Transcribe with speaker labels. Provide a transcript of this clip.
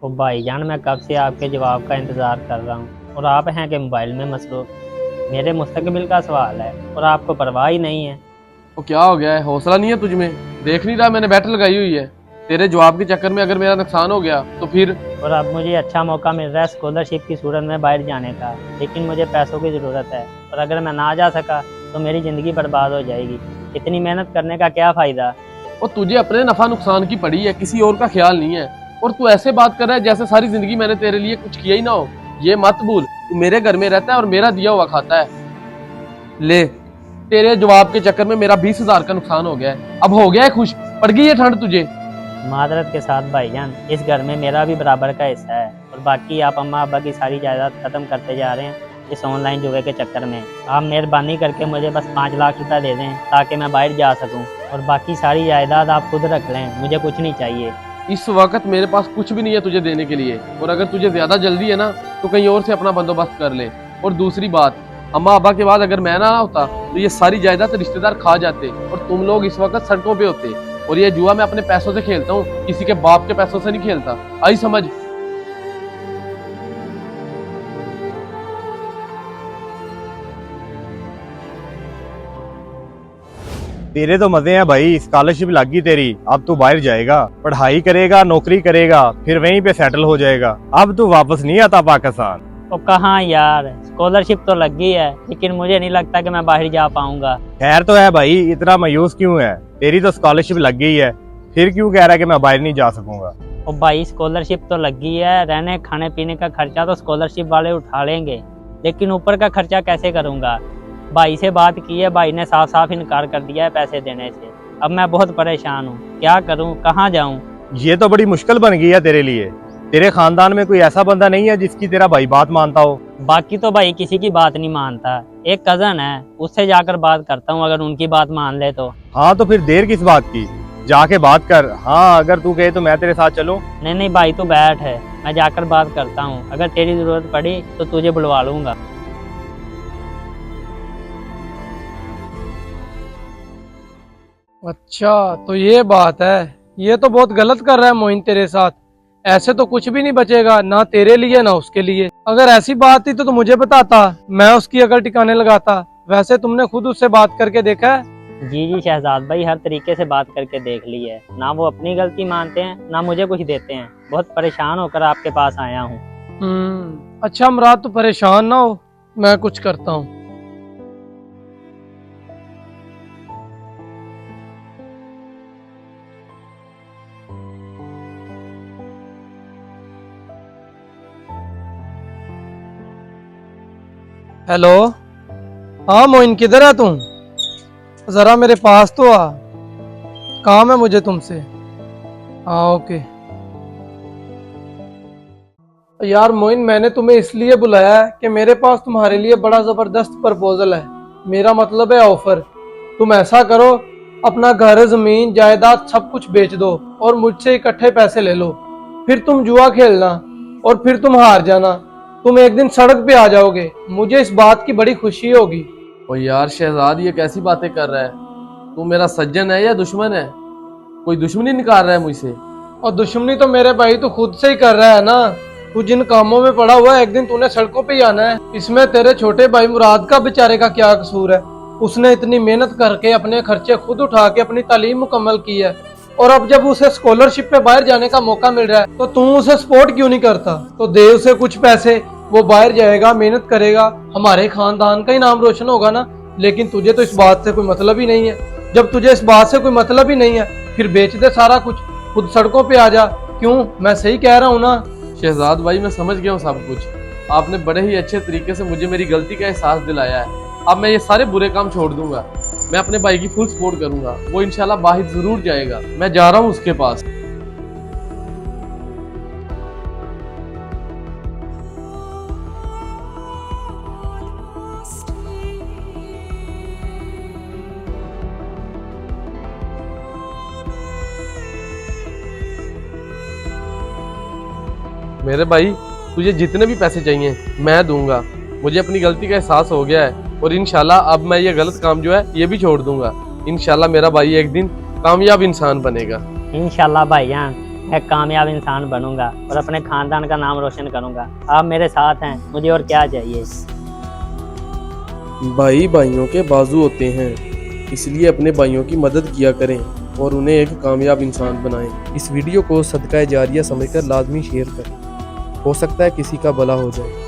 Speaker 1: ओ भाईजान, मैं कब से आपके जवाब का इंतज़ार कर रहा हूँ और आप हैं कि मोबाइल में मसरूफ़। मेरे मुस्तकबिल का सवाल है और आपको परवाह ही नहीं है।
Speaker 2: तो क्या हो गया है? हौसला नहीं है तुझ में? देख नहीं रहा मैंने बैटल लगाई हुई है। तेरे जवाब के चक्कर में अगर मेरा नुकसान हो गया तो फिर?
Speaker 1: और अब मुझे अच्छा मौका मिल रहा है स्कॉलरशिप की सूरत में बाहर जाने का, लेकिन मुझे पैसों की ज़रूरत है और अगर मैं ना जा सका तो मेरी ज़िंदगी बर्बाद हो जाएगी। इतनी मेहनत करने का क्या फ़ायदा।
Speaker 2: और तुझे अपने नफा नुकसान की पड़ी है, किसी और का ख्याल नहीं है। और तू ऐसे बात कर रहा है जैसे सारी जिंदगी मैंने तेरे लिए कुछ किया ही ना हो। ये मत भूल, तू मेरे घर में रहता है और मेरा दिया हुआ खाता है। ले, तेरे जवाब के चक्कर में मेरा 20,000 का नुकसान हो गया है। अब हो गया है खुश? पड़ गई है ठंड तुझे?
Speaker 1: मादरत के साथ भाईजान, इस घर में मेरा भी बराबर का हिस्सा है और बाकी आप अम्मा अब्बा की सारी जायदाद ख़त्म करते जा रहे हैं इस ऑनलाइन जुए के चक्कर में। आप मेहरबानी करके मुझे बस 5 लाख रुपए दे दें ताकि मैं बाहर जा सकूं और बाकी सारी जायदाद आप खुद रख लें, मुझे कुछ नहीं चाहिए।
Speaker 2: इस वक्त मेरे पास कुछ भी नहीं है तुझे देने के लिए, और अगर तुझे ज्यादा जल्दी है ना तो कहीं और से अपना बंदोबस्त कर ले। और दूसरी बात, अम्मा अब्बा के बाद अगर मैं ना होता तो ये सारी जायदाद रिश्तेदार खा जाते और तुम लोग इस वक्त सड़कों पे होते। और ये जुआ मैं अपने पैसों से खेलता हूँ, किसी के बाप के पैसों से नहीं खेलता। आई समझ?
Speaker 3: तेरे तो मजे हैं भाई, स्कॉलरशिप लग गई तेरी। अब तू बाहर जाएगा, पढ़ाई करेगा, नौकरी करेगा, फिर वहीं पे सेटल हो जाएगा। अब तू वापस नहीं आता पाकिस्तान।
Speaker 1: तो कहाँ यार, स्कॉलरशिप तो लग गई है लेकिन मुझे नहीं लगता कि मैं बाहर जा पाऊंगा।
Speaker 3: खैर तो है भाई, इतना मायूस क्यों है? तेरी तो स्कॉलरशिप लग गई है, फिर क्यों कह रहा है कि मैं बाहर नहीं जा सकूंगा?
Speaker 1: और भाई स्कॉलरशिप तो लग गई है, रहने खाने पीने का खर्चा तो स्कॉलरशिप वाले उठा लेंगे, लेकिन ऊपर का खर्चा कैसे करूंगा। भाई से बात की है, भाई ने साफ साफ इनकार कर दिया है पैसे देने से। अब मैं बहुत परेशान हूँ, क्या करूँ, कहाँ जाऊँ।
Speaker 3: ये तो बड़ी मुश्किल बन गई है तेरे लिए। तेरे खानदान में कोई ऐसा बंदा नहीं है जिसकी तेरा भाई बात मानता हो?
Speaker 1: बाकी तो भाई किसी की बात नहीं मानता, एक कजन है उससे जाकर बात करता हूँ, अगर उनकी बात मान ले तो।
Speaker 3: हाँ तो फिर देर किस बात की, जाके बात कर। हाँ अगर तू कहे तो मैं तेरे साथ चलूं।
Speaker 1: नहीं नहीं भाई, तू बैठ है, मैं जाकर बात करता हूँ, अगर तेरी जरूरत पड़ी तो तुझे बुलवा लूंगा।
Speaker 4: अच्छा तो ये बात है। ये तो बहुत गलत कर रहा है मोइन तेरे साथ। ऐसे तो कुछ भी नहीं बचेगा, ना तेरे लिए ना उसके लिए। अगर ऐसी बात थी तो मुझे बताता, मैं उसकी अकल टिकाने लगाता। वैसे तुमने खुद उससे बात करके देखा है?
Speaker 1: जी जी शहजाद भाई, हर तरीके से बात करके देख ली है, ना वो अपनी गलती मानते हैं ना मुझे कुछ देते हैं। बहुत परेशान होकर आपके पास आया हूँ।
Speaker 4: अच्छा मुराद, तो परेशान ना हो, मैं कुछ करता हूँ। हेलो, हाँ मोइन, किधर है तुम? जरा मेरे पास तो आ, काम है मुझे तुमसे। हाँ ओके। यार मोइन, मैंने तुम्हें इसलिए बुलाया है कि मेरे पास तुम्हारे लिए बड़ा जबरदस्त प्रपोजल है। मेरा मतलब है ऑफर। तुम ऐसा करो, अपना घर, जमीन, जायदाद सब कुछ बेच दो और मुझसे इकट्ठे पैसे ले लो। फिर तुम जुआ खेलना और फिर तुम हार जाना। तुम एक दिन सड़क पे आ जाओगे, मुझे इस बात की बड़ी खुशी होगी।
Speaker 2: और यार शहजाद, ये कैसी बातें कर रहा है? तू मेरा सज्जन है या दुश्मन है? कोई दुश्मनी निकाल रहा है मुझसे?
Speaker 4: और दुश्मनी तो मेरे भाई तू खुद से ही कर रहा है ना। तू जिन कामों में पड़ा हुआ है, एक दिन तूने सड़कों पे ही आना है। इसमें तेरे छोटे भाई मुराद का बेचारे का क्या कसूर है? उसने इतनी मेहनत करके अपने खर्चे खुद उठा के अपनी तालीम मुकम्मल की है, और अब जब उसे स्कॉलरशिप पे बाहर जाने का मौका मिल रहा है तो तू उसे सपोर्ट क्यों नहीं करता? तो दे उसे कुछ पैसे, वो बाहर जाएगा, मेहनत करेगा, हमारे खानदान का ही नाम रोशन होगा ना। लेकिन तुझे तो इस बात से कोई मतलब ही नहीं है। जब तुझे इस बात से कोई मतलब ही नहीं है, फिर बेच दे सारा कुछ, खुद सड़कों पे आ जा। क्यों, मैं सही कह रहा हूँ ना?
Speaker 2: शहजाद भाई, मैं समझ गया हूँ सब कुछ। आपने बड़े ही अच्छे तरीके से मुझे मेरी गलती का एहसास दिलाया है। अब मैं ये सारे बुरे काम छोड़ दूंगा। मैं अपने भाई की फुल सपोर्ट करूंगा, वो इंशाल्लाह बाहर जरूर जाएगा। मैं जा रहा हूँ उसके पास। मेरे भाई, तुझे जितने भी पैसे चाहिए मैं दूंगा। मुझे अपनी गलती का एहसास हो गया है और इंशाल्लाह अब मैं ये गलत काम जो है ये भी छोड़ दूंगा। इंशाल्लाह मेरा भाई एक दिन कामयाब इंसान बनेगा।
Speaker 1: इंशाल्लाह भाईजान, मैं कामयाब इंसान बनूंगा और अपने खानदान का नाम रोशन करूंगा। आप मेरे साथ हैं, मुझे और क्या चाहिए।
Speaker 5: भाई भाइयों के बाजू होते हैं, इसलिए अपने भाइयों की मदद किया करें और उन्हें एक कामयाब इंसान बनाएं। इस वीडियो को सदका जारिया समझकर लाजमी शेयर करें, हो सकता है किसी का भला हो जाए।